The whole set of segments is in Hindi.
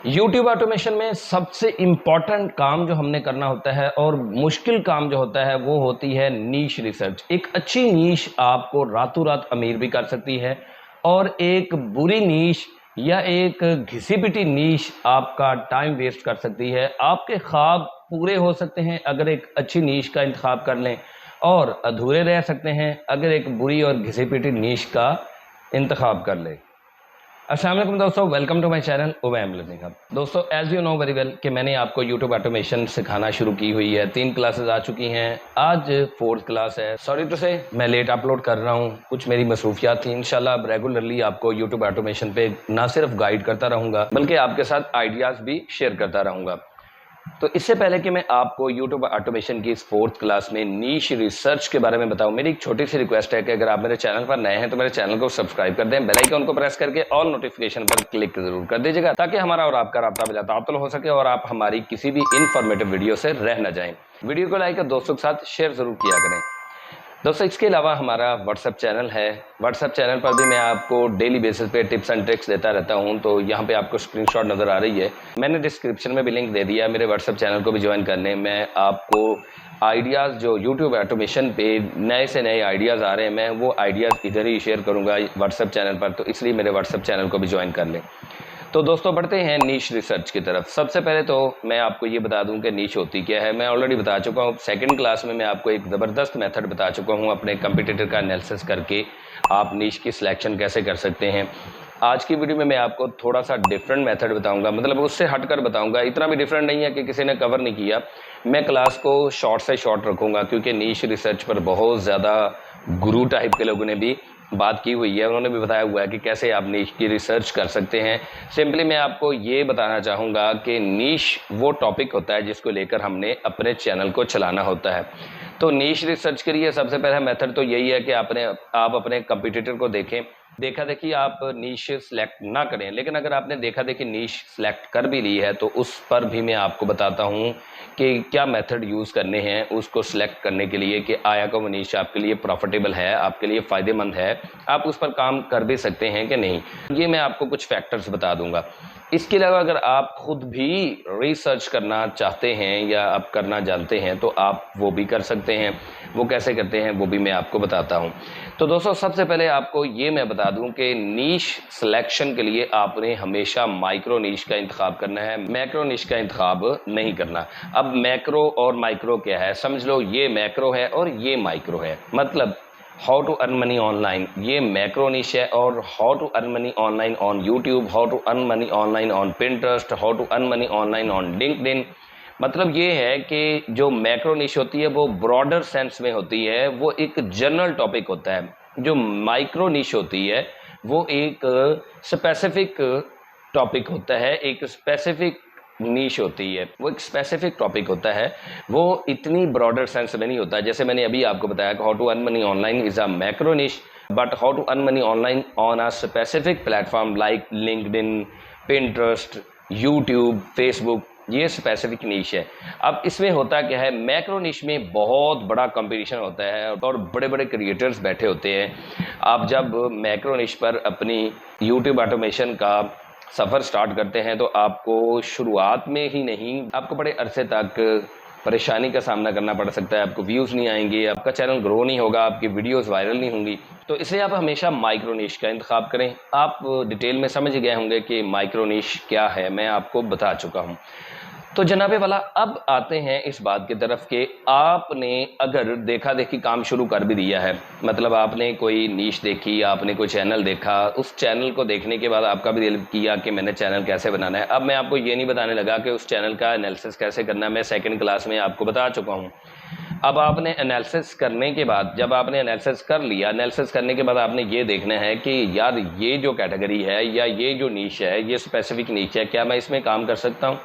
YouTube ऑटोमेशन में सबसे इम्पॉर्टेंट काम जो हमने करना होता है और मुश्किल काम जो होता है वो होती है नीश रिसर्च। एक अच्छी नीश आपको रातों रात अमीर भी कर सकती है और एक बुरी नीश या एक घिसी पिटी नीश आपका टाइम वेस्ट कर सकती है। आपके ख्वाब पूरे हो सकते हैं अगर एक अच्छी नीश का इंतखाब कर लें और अधूरे रह सकते हैं अगर एक बुरी और घिसी पिटी नीश का इंतखाब कर लें। अस्सलाम वालेकुम दोस्तों, वेलकम टू माय चैनल उवैम लर्निंग हब। दोस्तों as you know very well कि मैंने आपको यूट्यूब ऑटोमेशन सिखाना शुरू की हुई है। 3 क्लासेस आ चुकी हैं, आज 4th क्लास है। सॉरी टू से मैं लेट अपलोड कर रहा हूँ, कुछ मेरी मसरूफियात थी। इंशाल्लाह अब रेगुलरली आपको यूट्यूब ऑटोमेशन पे ना सिर्फ गाइड करता रहूँगा बल्कि आपके साथ आइडियाज़ भी शेयर करता रहूँगा। तो इससे पहले कि मैं आपको YouTube ऑटोमेशन की इस 4th क्लास में नीश रिसर्च के बारे में बताऊं, मेरी एक छोटी सी रिक्वेस्ट है कि अगर आप मेरे चैनल पर नए हैं तो मेरे चैनल को सब्सक्राइब कर दें, बेल आइकन को प्रेस करके ऑल नोटिफिकेशन पर क्लिक जरूर कर दीजिएगा ताकि हमारा और आपका राब्ता बिला तातुल हो सके और आप हमारी किसी भी इन्फॉर्मेटिव वीडियो से रह न जाएं। वीडियो को लाइक कर दोस्तों के साथ शेयर जरूर किया करें। दोस्तों इसके अलावा हमारा व्हाट्सएप चैनल है। व्हाट्सएप चैनल पर भी मैं आपको डेली बेसिस पे टिप्स एंड ट्रिक्स देता रहता हूं। तो यहाँ पे आपको स्क्रीनशॉट नज़र आ रही है, मैंने डिस्क्रिप्शन में भी लिंक दे दिया मेरे व्हाट्सएप चैनल को भी ज्वाइन करने। मैं आपको आइडियाज़ जो यूट्यूब ऑटोमेशन पे नए से नए आइडियाज़ आ रहे हैं, मैं वो आइडियाज़ इधर ही शेयर करूँगा व्हाट्सएप चैनल पर, तो इसलिए मेरे व्हाट्सएप चैनल को भी ज्वाइन कर लें। तो दोस्तों बढ़ते हैं नीश रिसर्च की तरफ। सबसे पहले तो मैं आपको ये बता दूं कि नीश होती क्या है। मैं ऑलरेडी बता चुका हूँ, 2nd क्लास में मैं आपको एक ज़बरदस्त मेथड बता चुका हूँ अपने कंपटीटर का एनालिसिस करके आप नीश की सिलेक्शन कैसे कर सकते हैं। आज की वीडियो में मैं आपको थोड़ा सा डिफरेंट मेथड बताऊंगा, मतलब उससे हटकर बताऊंगा। इतना भी डिफरेंट नहीं है कि किसी ने कवर नहीं किया। मैं क्लास को शॉर्ट से शॉर्ट रखूँगा क्योंकि नीश रिसर्च पर बहुत ज़्यादा गुरु टाइप के लोगों ने भी बात की हुई है, उन्होंने भी बताया हुआ है कि कैसे आप नीश की रिसर्च कर सकते हैं। सिंपली मैं आपको ये बताना चाहूँगा कि नीश वो टॉपिक होता है जिसको लेकर हमने अपने चैनल को चलाना होता है। तो नीश रिसर्च के लिए सबसे पहला मेथड तो यही है कि आप अपने कंपटीटर को देखें। देखा देखी आप नीश सेलेक्ट ना करें, लेकिन अगर आपने देखा देखी नीश सेलेक्ट कर भी ली है तो उस पर भी मैं आपको बताता हूँ कि क्या मेथड यूज़ करने हैं उसको सिलेक्ट करने के लिए कि आया को वो नीश आपके लिए प्रॉफिटेबल है, आपके लिए फ़ायदेमंद है, आप उस पर काम कर भी सकते हैं कि नहीं। ये मैं आपको कुछ फैक्टर्स बता दूंगा। इसके अलावा अगर आप खुद भी रिसर्च करना चाहते हैं या आप करना जानते हैं तो आप वो भी कर सकते हैं। वो कैसे करते हैं वो भी मैं आपको बताता हूँ। तो दोस्तों सबसे पहले आपको ये मैं बता दूं कि नीश सिलेक्शन के लिए आपने हमेशा माइक्रो नीश का इंतखाब करना है, मैक्रो नीश का इंतखाब नहीं करना। अब मैक्रो और माइक्रो क्या है समझ लो, ये मैक्रो है और ये माइक्रो है। मतलब how to earn money online ये मैक्रो निश है और how to earn money online on YouTube, how to earn money online on Pinterest, how to earn money online on LinkedIn. मतलब ये है कि जो मैक्रो निश होती है वो ब्रॉडर सेंस में होती है, वो एक जनरल टॉपिक होता है। जो माइक्रो निश होती है वो एक स्पेसिफिक टॉपिक होता है, एक स्पेसिफिक नीश होती है, वो एक स्पेसिफिक टॉपिक होता है, वो इतनी ब्रॉडर सेंस में नहीं होता। जैसे मैंने अभी आपको बताया कि how to earn money online is a macro niche, but how to earn money online on a specific platform like LinkedIn, Pinterest, YouTube, Facebook, ये स्पेसिफिक नीश है। अब इसमें होता क्या है, मैक्रो निश में बहुत बड़ा कंपटीशन होता है और बड़े बड़े क्रिएटर्स बैठे होते हैं। आप जब मैक्रो निश पर अपनी यूट्यूब ऑटोमेशन का सफ़र स्टार्ट करते हैं तो आपको शुरुआत में ही नहीं, आपको बड़े अरसे तक परेशानी का सामना करना पड़ सकता है। आपको व्यूज़ नहीं आएंगे, आपका चैनल ग्रो नहीं होगा, आपकी वीडियोस वायरल नहीं होंगी। तो इसलिए आप हमेशा माइक्रो निश का इंतखाब करें। आप डिटेल में समझ गए होंगे कि माइक्रो निश क्या है, मैं आपको बता चुका हूँ। तो जनाबे वाला अब आते हैं इस बात की तरफ कि आपने अगर देखा देखी काम शुरू कर भी दिया है, मतलब आपने कोई नीश देखी, आपने कोई चैनल देखा, उस चैनल को देखने के बाद आपका भी दिल किया कि मैंने चैनल कैसे बनाना है। अब मैं आपको ये नहीं बताने लगा कि उस चैनल का एनालिसिस कैसे करना है, मैं 2nd क्लास में आपको बता चुका हूँ। अब आपने एनालिसिस करने के बाद, जब आपने एनालिसिस कर लिया, एनालिसिस करने के बाद आपने ये देखना है कि यार ये जो कैटेगरी है या ये जो नीश है, ये स्पेसिफिक नीश है, क्या मैं इसमें काम कर सकता हूँ,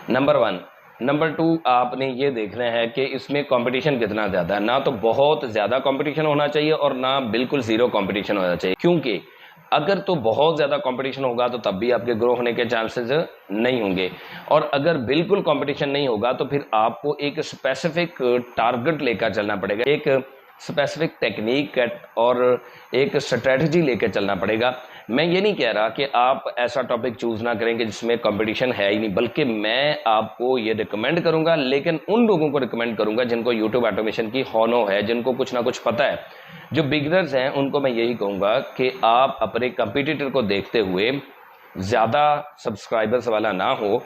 नंबर 1। नंबर 2, आपने ये देखना है कि इसमें कंपटीशन कितना ज़्यादा है। ना तो बहुत ज़्यादा कंपटीशन होना चाहिए और ना बिल्कुल ज़ीरो कंपटीशन होना चाहिए, क्योंकि अगर तो बहुत ज़्यादा कंपटीशन होगा तो तब भी आपके ग्रो होने के चांसेस नहीं होंगे, और अगर बिल्कुल कंपटीशन नहीं होगा तो फिर आपको एक स्पेसिफिक टारगेट लेकर चलना पड़ेगा, एक स्पेसिफिक टेक्निक और एक स्ट्रेटजी लेकर चलना पड़ेगा मैं ये नहीं कह रहा कि आप ऐसा टॉपिक चूज़ ना करेंगे जिसमें कंपटीशन है ही नहीं, बल्कि मैं आपको ये रिकमेंड करूंगा, लेकिन उन लोगों को रिकमेंड करूंगा जिनको यूट्यूब ऑटोमेशन की हॉनो है, जिनको कुछ ना कुछ पता है। जो बिगनर्स हैं उनको मैं यही कहूँगा कि आप अपने कंपटीटर को देखते हुए ज़्यादा सब्सक्राइबर्स वाला ना हो,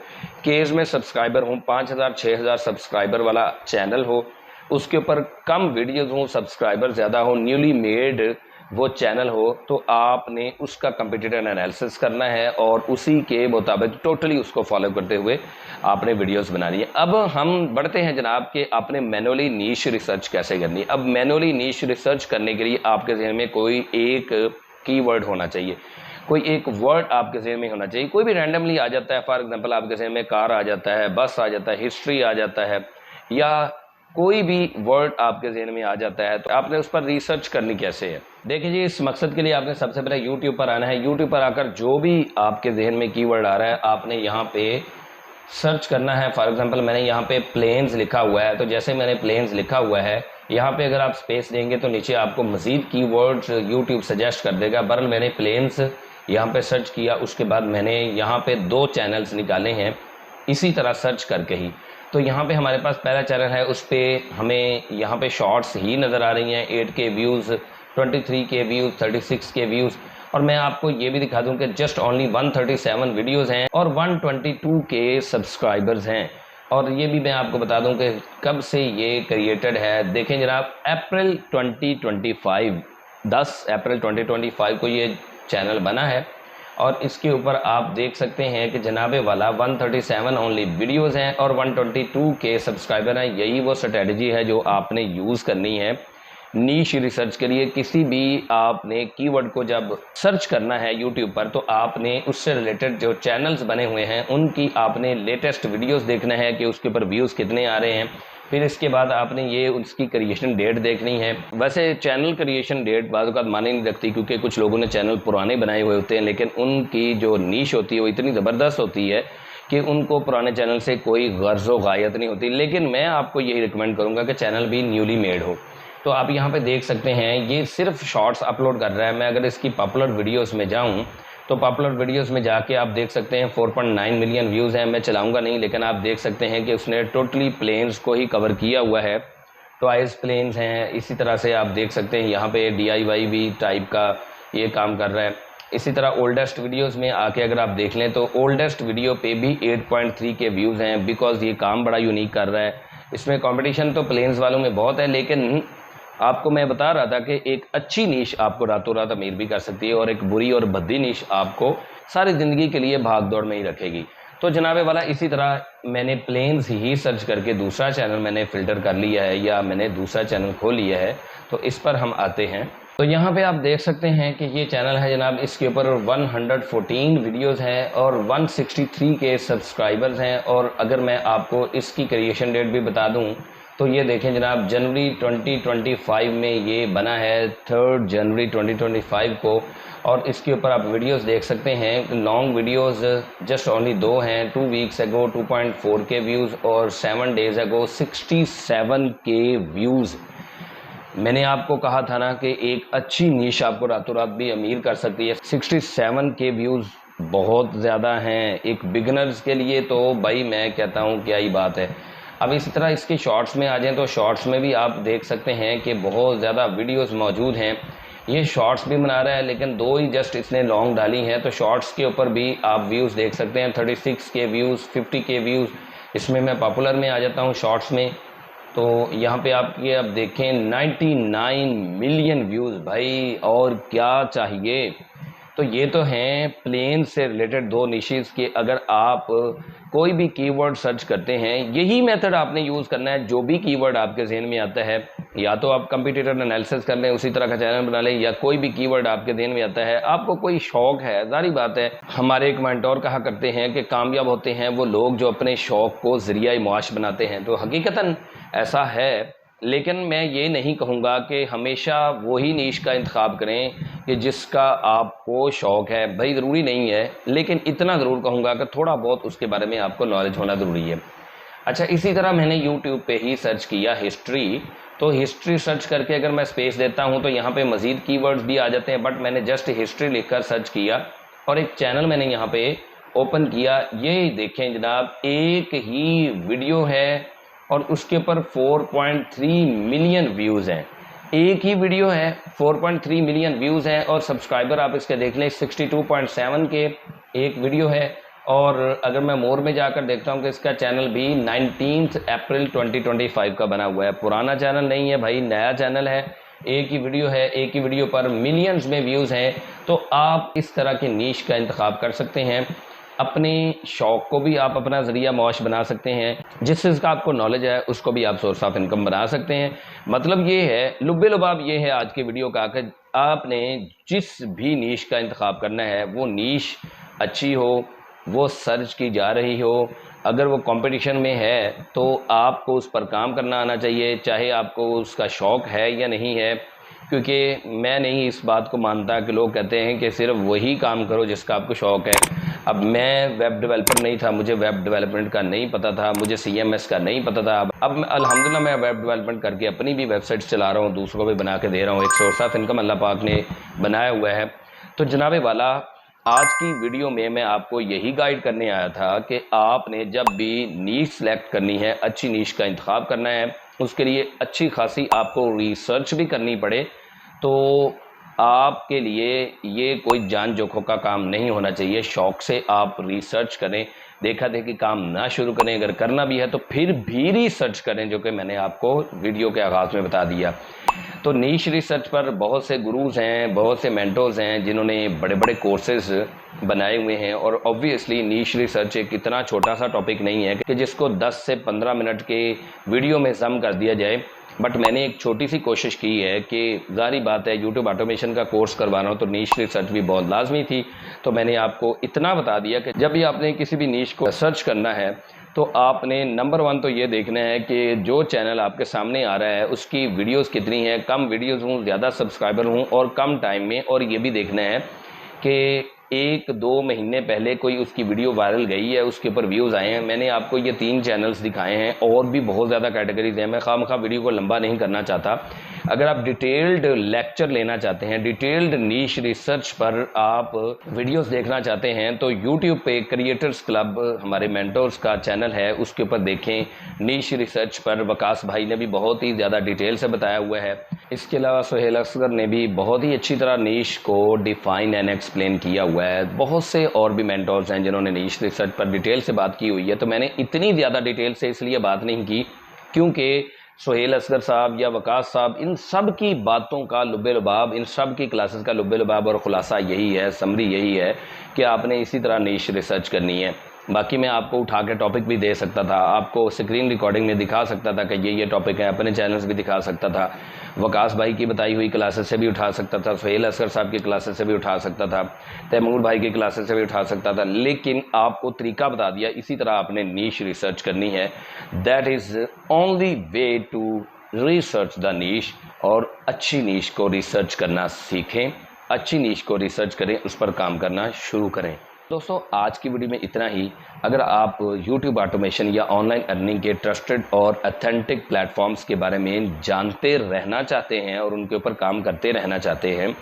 केस में सब्सक्राइबर हों 5000 6000 सब्सक्राइबर वाला चैनल हो, उसके ऊपर कम वीडियोज़ हों, सब्सक्राइबर ज़्यादा हो, न्यूली मेड वो चैनल हो, तो आपने उसका कंपटीटर एनालिसिस करना है और उसी के मुताबिक टोटली उसको फॉलो करते हुए आपने वीडियोस बनानी है। अब हम बढ़ते हैं जनाब कि आपने मैनुअली नीश रिसर्च कैसे करनी है। अब मैनुअली नीश रिसर्च करने के लिए आपके जहन में कोई एक कीवर्ड होना चाहिए, कोई एक वर्ड आपके जहन में होना चाहिए। कोई भी रैंडमली आ जाता है, फॉर एग्जांपल आपके जहन में कार आ जाता है, बस आ जाता है, हिस्ट्री आ जाता है, या कोई भी वर्ड आपके जहन में आ जाता है, तो आपने उस पर रिसर्च करनी कैसे है। देखिए जी, इस मकसद के लिए आपने सबसे पहले यूट्यूब पर आना है। यूट्यूब पर आकर जो भी आपके जहन में कीवर्ड आ रहा है आपने यहाँ पे सर्च करना है। फॉर एग्जांपल मैंने यहाँ पे प्लेन्स लिखा हुआ है, तो जैसे मैंने प्लेन्स लिखा हुआ है, यहाँ पे अगर आप स्पेस देंगे तो नीचे आपको मज़ीद कीवर्ड्स यूट्यूब सजेस्ट कर देगा। बहरहाल मैंने प्लेन्स यहाँ पे सर्च किया, उसके बाद मैंने यहाँ पे 2 चैनल्स निकाले हैं इसी तरह सर्च करके ही। तो यहाँ पे हमारे पास पहला चैनल है, उस पर हमें यहाँ पे शॉर्ट्स ही नज़र आ रही हैं, 8K views, 23K views, 36K views. और मैं आपको ये भी दिखा दूं कि जस्ट ओनली 137 वीडियोज़ हैं और 122K सब्सक्राइबर्स हैं। और ये भी मैं आपको बता दूं कि कब से ये क्रिएटेड है। देखें जनाब, अप्रैल 2025, 10 अप्रैल 2025 को ये चैनल बना है और इसके ऊपर आप देख सकते हैं कि जनाबे वाला 137 ओनली वीडियोज़ हैं और 122K सब्सक्राइबर हैं। यही वो स्ट्रेटजी है जो आपने यूज़ करनी है नीश रिसर्च के लिए। किसी भी आपने कीवर्ड को जब सर्च करना है यूट्यूब पर, तो आपने उससे रिलेटेड जो चैनल्स बने हुए हैं उनकी आपने लेटेस्ट वीडियोस देखना है कि उसके ऊपर व्यूज़ कितने आ रहे हैं। फिर इसके बाद आपने ये उसकी क्रिएशन डेट देखनी है। वैसे चैनल क्रिएशन डेट बाज़ औक़ात माने नहीं रखती, क्योंकि कुछ लोगों ने चैनल पुराने बनाए हुए होते हैं, लेकिन उनकी जो नीश होती है वो इतनी ज़बरदस्त होती है कि उनको पुराने चैनल से कोई गर्ज़ व गायत नहीं होती। लेकिन मैं आपको यही रिकमेंड करूँगा कि चैनल भी न्यूली मेड हो। तो आप यहाँ पे देख सकते हैं ये सिर्फ शॉर्ट्स अपलोड कर रहा है। मैं अगर इसकी पॉपुलर वीडियोस में जाऊँ तो पॉपुलर वीडियोस में जाके आप देख सकते हैं 4.9 मिलियन व्यूज़ हैं। मैं चलाऊँगा नहीं, लेकिन आप देख सकते हैं कि उसने टोटली प्लेन्स को ही कवर किया हुआ है। टॉयज़ प्लेन्स हैं, इसी तरह से आप देख सकते हैं यहाँ पे DIY भी टाइप का ये काम कर रहा है। इसी तरह ओल्डेस्ट वीडियोस में आके अगर आप देख लें तो ओल्डेस्ट वीडियो पे भी 8.3K व्यूज़ हैं, बिकॉज़ ये काम बड़ा यूनिक कर रहा है। इसमें कंपटीशन तो प्लेन्स वालों में बहुत है, लेकिन आपको मैं बता रहा था कि एक अच्छी नीश आपको रातों रात अमीर भी कर सकती है और एक बुरी और भद्दी नीश आपको सारी ज़िंदगी के लिए भाग दौड़ में ही रखेगी। तो जनाबे वाला, इसी तरह मैंने प्लेन्स ही सर्च करके दूसरा चैनल मैंने फ़िल्टर कर लिया है, या मैंने दूसरा चैनल खोल लिया है। तो इस पर हम आते हैं। तो यहाँ पे आप देख सकते हैं कि ये चैनल है जनाब, इसके ऊपर 114 वीडियोज़ हैं और 163K सब्सक्राइबर्स हैं। और अगर मैं आपको इसकी क्रिएशन डेट भी बता दूँ तो ये देखें जनाब, जनवरी 2025 में ये बना है, 3 जनवरी 2025 को। और इसके ऊपर आप वीडियोस देख सकते हैं, लॉन्ग वीडियोस जस्ट ओनली 2 हैं। 2 वीक्स एगो 2.4K व्यूज़ और 7 डेज एगो 67K व्यूज़। मैंने आपको कहा था ना कि एक अच्छी नीश आपको रातों रात भी अमीर कर सकती है। 67K व्यूज़ बहुत ज़्यादा हैं एक बिगनर्स के लिए, तो भाई मैं कहता हूँ क्या ही बात है। अब इसी तरह इसके शॉर्ट्स में आ जाएं तो शॉर्ट्स में भी आप देख सकते हैं कि बहुत ज़्यादा वीडियोस मौजूद हैं। ये शॉर्ट्स भी बना रहा है, लेकिन 2 ही जस्ट इसने लॉन्ग डाली हैं। तो शॉर्ट्स के ऊपर भी आप व्यूज़ देख सकते हैं, 36K व्यूज़, 50K व्यूज़। इसमें मैं पॉपुलर में आ जाता हूँ शॉर्ट्स में, तो यहाँ पे आप ये अब देखें 99 मिलियन व्यूज़। भाई और क्या चाहिए। तो ये तो हैं प्लेन से रिलेटेड 2 निशेज़ के। अगर आप कोई भी कीवर्ड सर्च करते हैं, यही मेथड आपने यूज़ करना है। जो भी कीवर्ड आपके जहन में आता है, या तो आप कंपटीटर एनालिसिस कर लें, उसी तरह का चैनल बना लें, या कोई भी कीवर्ड आपके जहन में आता है, आपको कोई शौक़ है, जारी बात है। हमारे एक मेंटोर कहा करते हैं कि कामयाब होते हैं वो लोग जो अपने शौक़ को ज़रिया मुआश बनाते हैं। तो हकीकतन ऐसा है, लेकिन मैं ये नहीं कहूँगा कि हमेशा वही नीश का इंतखाब करें कि जिसका आपको शौक़ है। भाई ज़रूरी नहीं है, लेकिन इतना ज़रूर कहूँगा कि थोड़ा बहुत उसके बारे में आपको नॉलेज होना ज़रूरी है। अच्छा, इसी तरह मैंने यूट्यूब पे ही सर्च किया हिस्ट्री, तो हिस्ट्री सर्च करके अगर मैं स्पेस देता हूँ तो यहाँ पे मज़ीद कीवर्ड्स भी आ जाते हैं, बट मैंने जस्ट हिस्ट्री लिखकर सर्च किया और एक चैनल मैंने यहाँ पे ओपन किया। ये देखें जनाब, एक ही वीडियो है और उसके ऊपर 4.3 मिलियन व्यूज़ हैं। एक ही वीडियो है, 4.3 मिलियन व्यूज़ हैं और सब्सक्राइबर आप इसके देख लें 62.7 के एक वीडियो है। और अगर मैं मोर में जाकर देखता हूँ कि इसका चैनल भी 19 अप्रैल 2025 का बना हुआ है, पुराना चैनल नहीं है भाई, नया चैनल है। एक ही वीडियो है, एक ही वीडियो पर मिलियंस में व्यूज़ हैं। तो आप इस तरह की नीश का इंतखाब कर सकते हैं। अपने शौक़ को भी आप अपना ज़रिया मौश बना सकते हैं, जिस चीज़ का आपको नॉलेज है उसको भी आप सोर्स ऑफ इनकम बना सकते हैं। मतलब ये है, लुब्बे लुबाब ये है आज की वीडियो का कि आपने जिस भी नीश का इंतखाब करना है वो नीश अच्छी हो, वो सर्च की जा रही हो, अगर वो कंपटीशन में है तो आपको उस पर काम करना आना चाहिए, चाहे आपको उसका शौक़ है या नहीं है। क्योंकि मैं नहीं इस बात को मानता कि लोग कहते हैं कि सिर्फ वही काम करो जिसका आपको शौक़ है। अब मैं वेब डेवलपर नहीं था, मुझे वेब डेवलपमेंट का नहीं पता था, मुझे CMS का नहीं पता था। अब अल्हम्दुलिल्लाह मैं वेब डेवलपमेंट करके अपनी भी वेबसाइट्स चला रहा हूँ, दूसरों को भी बना के दे रहा हूँ। एक सोर्स ऑफ इनकम अल्लाह पाक ने बनाया हुआ है। तो जनाबे वाला, आज की वीडियो में मैं आपको यही गाइड करने आया था कि आपने जब भी नीश सेलेक्ट करनी है, अच्छी नीश का इंतखाब करना है, उसके लिए अच्छी खासी आपको रिसर्च भी करनी पड़े, तो आपके लिए ये कोई जान जोखों का काम नहीं होना चाहिए। शौक़ से आप रिसर्च करें, देखा देखी काम ना शुरू करें। अगर करना भी है तो फिर भी रिसर्च करें, जो कि मैंने आपको वीडियो के आगाज़ में बता दिया। तो नीश रिसर्च पर बहुत से गुरूज हैं, बहुत से मेंटर्स हैं जिन्होंने बड़े बड़े कोर्सेज बनाए हुए हैं। और ऑब्वियसली नीश रिसर्च एक इतना छोटा सा टॉपिक नहीं है कि जिसको 10 से 15 मिनट के वीडियो में सम कर दिया जाए। बट मैंने एक छोटी सी कोशिश की है कि ज़ाहिर बात है यूट्यूब ऑटोमेशन का कोर्स करवाना हो तो नीश रिसर्च भी बहुत लाजमी थी। तो मैंने आपको इतना बता दिया कि जब भी आपने किसी भी नीश को सर्च करना है तो आपने नंबर 1 तो ये देखना है कि जो चैनल आपके सामने आ रहा है उसकी वीडियोस कितनी हैं, कम वीडियोस हों, ज़्यादा सब्सक्राइबर हों और कम टाइम में। और ये भी देखना है कि 1-2 महीने पहले कोई उसकी वीडियो वायरल गई है, उसके ऊपर व्यूज़ आए हैं। मैंने आपको ये 3 चैनल्स दिखाए हैं और भी बहुत ज़्यादा कैटेगरीज हैं। मैं खामखा वीडियो को लंबा नहीं करना चाहता। अगर आप डिटेल्ड लेक्चर लेना चाहते हैं, डिटेल्ड नीश रिसर्च पर आप वीडियोस देखना चाहते हैं तो यूट्यूब पे क्रिएटर्स क्लब हमारे मेंटर्स का चैनल है, उसके ऊपर देखें। नीश रिसर्च पर वकास भाई ने भी बहुत ही ज़्यादा डिटेल से बताया हुआ है। इसके अलावा सुहेल असगर ने भी बहुत ही अच्छी तरह नीश को डिफ़ाइन एंड एक्सप्लेन किया हुआ है। बहुत से और भी मेंटर्स हैं जिन्होंने नीश रिसर्च पर डिटेल से बात की हुई है। तो मैंने इतनी ज़्यादा डिटेल से इसलिए बात नहीं की क्योंकि सुहेल असगर साहब या वकास साहब, इन सब की बातों का लुब्बे लुबाब, इन सब की क्लासेस का लुब्बे लुबाब और ख़ुलासा यही है, समरी यही है कि आपने इसी तरह नीश रिसर्च करनी है। बाकी मैं आपको उठा के टॉपिक भी दे सकता था, आपको स्क्रीन रिकॉर्डिंग में दिखा सकता था कि ये टॉपिक है, अपने चैनल्स भी दिखा सकता था, वकास भाई की बताई हुई क्लासेस से भी उठा सकता था, सुहेल असगर साहब की क्लासेस से भी उठा सकता था, तैमूर भाई की क्लासेस से भी उठा सकता था। लेकिन आपको तरीका बता दिया, इसी तरह आपने नीश रिसर्च करनी है। That is only way to research the niche. और अच्छी नीश को रिसर्च करना सीखें, अच्छी नीश को रिसर्च करें, उस पर काम करना शुरू करें। दोस्तों, आज की वीडियो में इतना ही। अगर आप YouTube ऑटोमेशन या ऑनलाइन अर्निंग के ट्रस्टेड और अथेंटिक प्लेटफॉर्म्स के बारे में जानते रहना चाहते हैं और उनके ऊपर काम करते रहना चाहते हैं,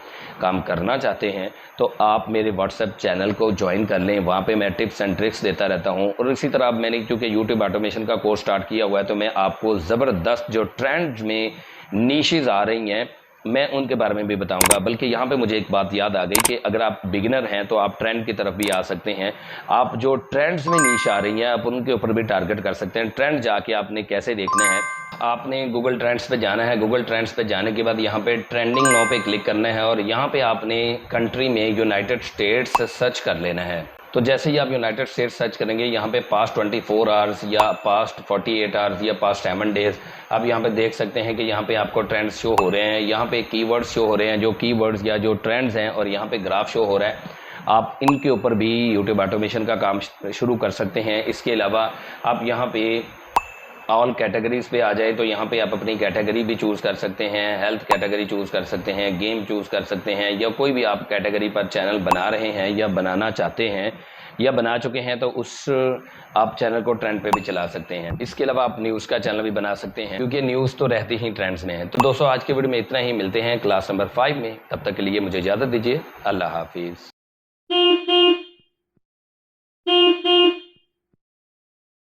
काम करना चाहते हैं, तो आप मेरे व्हाट्सएप चैनल को ज्वाइन कर लें। वहाँ पे मैं टिप्स एंड ट्रिक्स देता रहता हूँ। और इसी तरह मैंने क्योंकि YouTube ऑटोमेशन का कोर्स स्टार्ट किया हुआ है तो मैं आपको ज़बरदस्त जो ट्रेंड्स में नीशेज़ आ रही हैं मैं उनके बारे में भी बताऊंगा। बल्कि यहाँ पे मुझे एक बात याद आ गई कि अगर आप बिगिनर हैं तो आप ट्रेंड की तरफ भी आ सकते हैं। आप जो ट्रेंड्स में नीश आ रही हैं आप उनके ऊपर भी टारगेट कर सकते हैं। ट्रेंड जाके आपने कैसे देखना है, आपने गूगल ट्रेंड्स पे जाना है। गूगल ट्रेंड्स पे जाने के बाद यहाँ पे ट्रेंडिंग नाउ पे क्लिक करना है और यहाँ पे आपने कंट्री में यूनाइटेड स्टेट्स सर्च कर लेना है। तो जैसे ही आप यूनाइटेड स्टेट्स सर्च करेंगे यहाँ पे पास्ट 24 आवर्स या पास्ट 48 आवर्स या पास्ट 7 डेज़ आप यहाँ पे देख सकते हैं कि यहाँ पे आपको ट्रेंड्स शो हो रहे हैं। यहाँ पे कीवर्ड्स शो हो रहे हैं, जो कीवर्ड्स या जो ट्रेंड्स हैं, और यहाँ पे ग्राफ शो हो रहा है। आप इनके ऊपर भी यूट्यूब ऑटोमेशन का काम शुरू कर सकते हैं। इसके अलावा आप यहाँ पे ऑल कैटेगरीज़ पे आ जाए तो यहाँ पे आप अपनी कैटेगरी भी चूज़ कर सकते हैं, हेल्थ कैटेगरी चूज़ कर सकते हैं, गेम चूज़ कर सकते हैं, या कोई भी आप कैटेगरी पर चैनल बना रहे हैं या बनाना चाहते हैं। या बना चुके हैं तो उस आप चैनल को ट्रेंड पे भी चला सकते हैं। इसके अलावा आप न्यूज़ का चैनल भी बना सकते हैं, क्योंकि न्यूज़ तो रहती ही ट्रेंड्स में है। तो दोस्तों आज के वीडियो में इतना ही, मिलते हैं क्लास नंबर 5 में। तब तक के लिए मुझे इजाज़त दीजिए। अल्लाह हाफिज़।